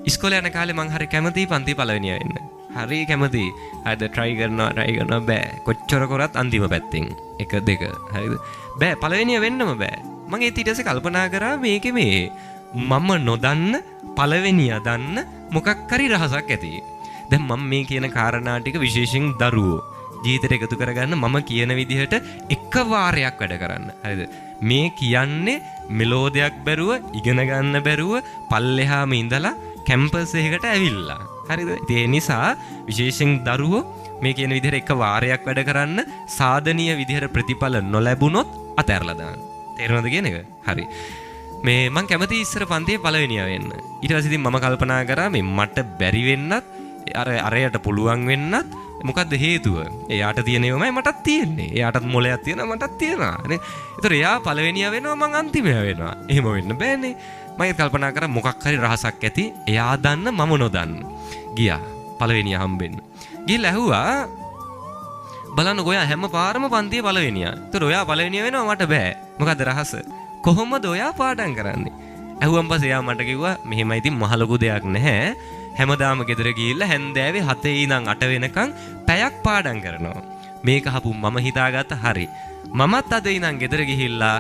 ඉස්කෝලේ යන කාලේ මං හරි කැමතියි පන්ති පළවෙනියා වෙන්න. හරි කැමතියි. හරිද try කරනවා බෑ. කොච්චර කරත් අන්තිම පැත්තෙන් 1 2 හරිද? බෑ පළවෙනියා වෙන්නම බෑ. මං ඊට පස්සේ කල්පනා කරා මේකේ මේ මම නොදන්න පළවෙනියා දන්න මොකක් හරි රහසක් ඇති. දැන් මම මේ කියන කාරණා ටික විශේෂයෙන් දරුවෝ ජීවිතේට එකතු කරගන්න මම කියන විදිහට එක වාරයක් වැඩ කරන්න. හරිද? මේ කියන්නේ මෙලෝඩියක් බැරුව ඉගෙන ගන්න බැරුව පල්ලෙහාම ඉඳලා කැම්පස් එකකට ඇවිල්ලා. හරිද? ඒ නිසා විශේෂයෙන් දරුවෝ මේ කියන විදිහට එක වාරයක් වැඩ කරන්න සාධනීය විදිහට ප්‍රතිඵල නොලැබුණොත් අතහැරලා දාන්න. තේරෙනවද කියන එක? හරි. මේ මං කැමති ඉස්සර පන්තියේ පළවෙනියා වෙන්න. ඊට පස්සේ ඉතින් මම කල්පනා කරා මේ මට බැරි වෙන්නත් අරයට පුළුවන් වෙන්නත් මොකද්ද හේතුව? එයාට තියෙනවමයි මටත් තියෙන්නේ. එයාටත් මොලයක් තියෙනවා මටත් තියෙනවා. නේ? ඒතර එයා පළවෙනියා වෙනවා මං අන්තිමයා වෙනවා. එහෙම වෙන්න බෑනේ. මම කල්පනා කරා මොකක් හරි රහසක් ඇති. එයා දන්න මම නොදන්න. ගියා පළවෙනියා හම්බෙන්න. ගිහලා ඇහුවා බලන්න ඔයා හැම පාරම පන්තියේ පළවෙනියා. ඒතර ඔයා පළවෙනියා වෙනවා මට බෑ. මොකද්ද රහස? කොහොමද ඔයා පාඩම් කරන්නේ? ඇහුවම් පස්සේ එයා මට කිව්වා මෙහෙමයි ඉතින් මහ ලොකු දෙයක් නැහැ. හැමදාම ගෙදර ගිහිල්ලා හැන්දෑවේ 7 ඉඳන් 8 වෙනකන් පැයක් පාඩම් කරනවා. මේක අහපු මම හිතාගත්ත හරි. මමත් අද ඉඳන් ගෙදර ගිහිල්ලා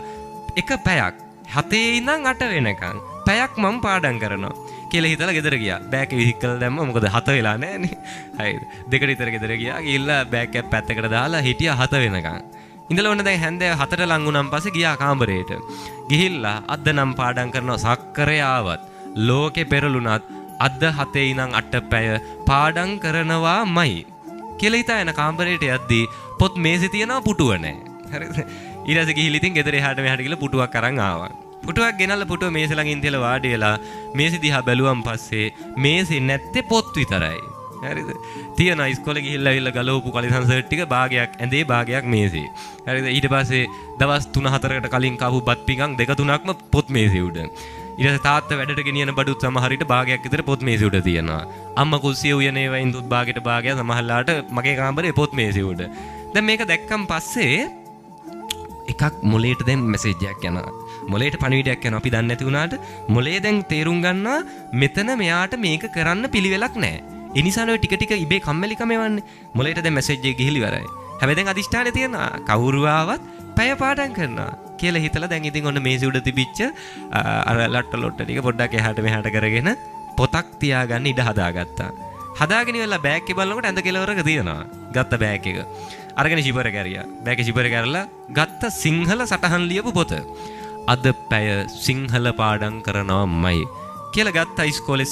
එක පැයක් 7 ඉඳන් 8 වෙනකන් පැයක් මම පාඩම් කරනවා කියලා හිතලා ගෙදර ගියා. බෑග් එක විහිකලා දැම්මා. මොකද 7 වෙලා නැහනේ. හරිද? දෙකට විතර ගෙදර ගියා. ගිහිල්ලා බෑග් එක පැත්තකට දාලා හිටියා 7 වෙනකන්. ඉඳලා ඔන්න දැන් හැන්දෑව 4ට ලං වුණාන් පස්සේ ගියා කාමරේට. ගිහිල්ලා අද නම් පාඩම් කරනවා සක්කරේ ආවත් ලෝකේ පෙරළුණත් අද 7 ඉඳන් 8 පැය පාඩම් කරනවාමයි කියලා හිතා යන කාමරේට යද්දී පොත් මේසෙ තියනවා පුටුව නැහැ. හරිද? ඊට පස්සේ ගිහිල්ලා ඉතින් ගෙදර එහාට මෙහාට ගිහලා පුටුවක් අරන් ආවා. පුටුවක් ගෙනල්ලා පුටුව මේසෙ ළඟින් තියලා වාඩි වෙලා මේසෙ දිහා බැලුවම් පස්සේ මේසෙ නැත්තේ පොත් විතරයි. හරිද? තියන ඉස්කෝලේ ගිහිල්ලා ඇවිල්ලා ගලවපු කලිසම් සර්ට් ටික භාගයක් ඇඳේ භාගයක් මේසෙ. හරිද? ඊට පස්සේ දවස් 3-4කට කලින් කාපු බත් පිඟන් 2-3ක්ම පොත් මේසෙ උඩ. ඊට පස්සේ තාත්තා වැඩට ගෙනියන බඩුත් සමහර විට භාගයක් විතර පොත් මේසෙ උඩ තියෙනවා. අම්මා කුස්සිය උයනේ වයින් දුත් භාගයට භාගයක් සමහරලාට මගේ කාමරේ පොත් මේසෙ උඩ. දැන් මේක දැක්කන් පස්සේ එකක් මොලේට දැන් මැසේජ් එකක් යනවා. මොලේට පණිවිඩයක් යනවා. අපි දන්නේ නැති වුණාට මොලේ දැන් තේරුම් ගන්නවා මෙතන මෙයාට මේක කරන්න පිළිවෙලක් නැහැ. ඒ නිසා නෝ ටික ටික ඉබේ කම්මැලිකම එවන්නේ. මොලේට දැන් මැසේජ් එක ගිහිලි ඉවරයි. හැබැයි දැන් අදිෂ්ඨානේ තියෙනවා. කවුරු ආවත් පැය පාඩම් කරනවා කියලා හිතලා දැන් ඉතින් ඔන්න මේසෙ උඩ තිබිච්ච අර ලට්ට ලොට්ට ටික පොඩ්ඩක් එහාට මෙහාට කරගෙන පොතක් තියාගන්න ඉඩ හදාගත්තා. හදාගෙන ඉවරලා බෑග් එක බලනකොට ඇඳ කෙලවරක තියෙනවා. ගත්ත බෑග් එක. අරගෙන ශිපර කැරියා. බෑග් එක ශිපර කරලා ගත්ත සිංහල සටහන් ලියපු පොත. අද පැය සිංහල පාඩම් කරනවාමයි කියලා ගත්ත ඉස්කෝලේ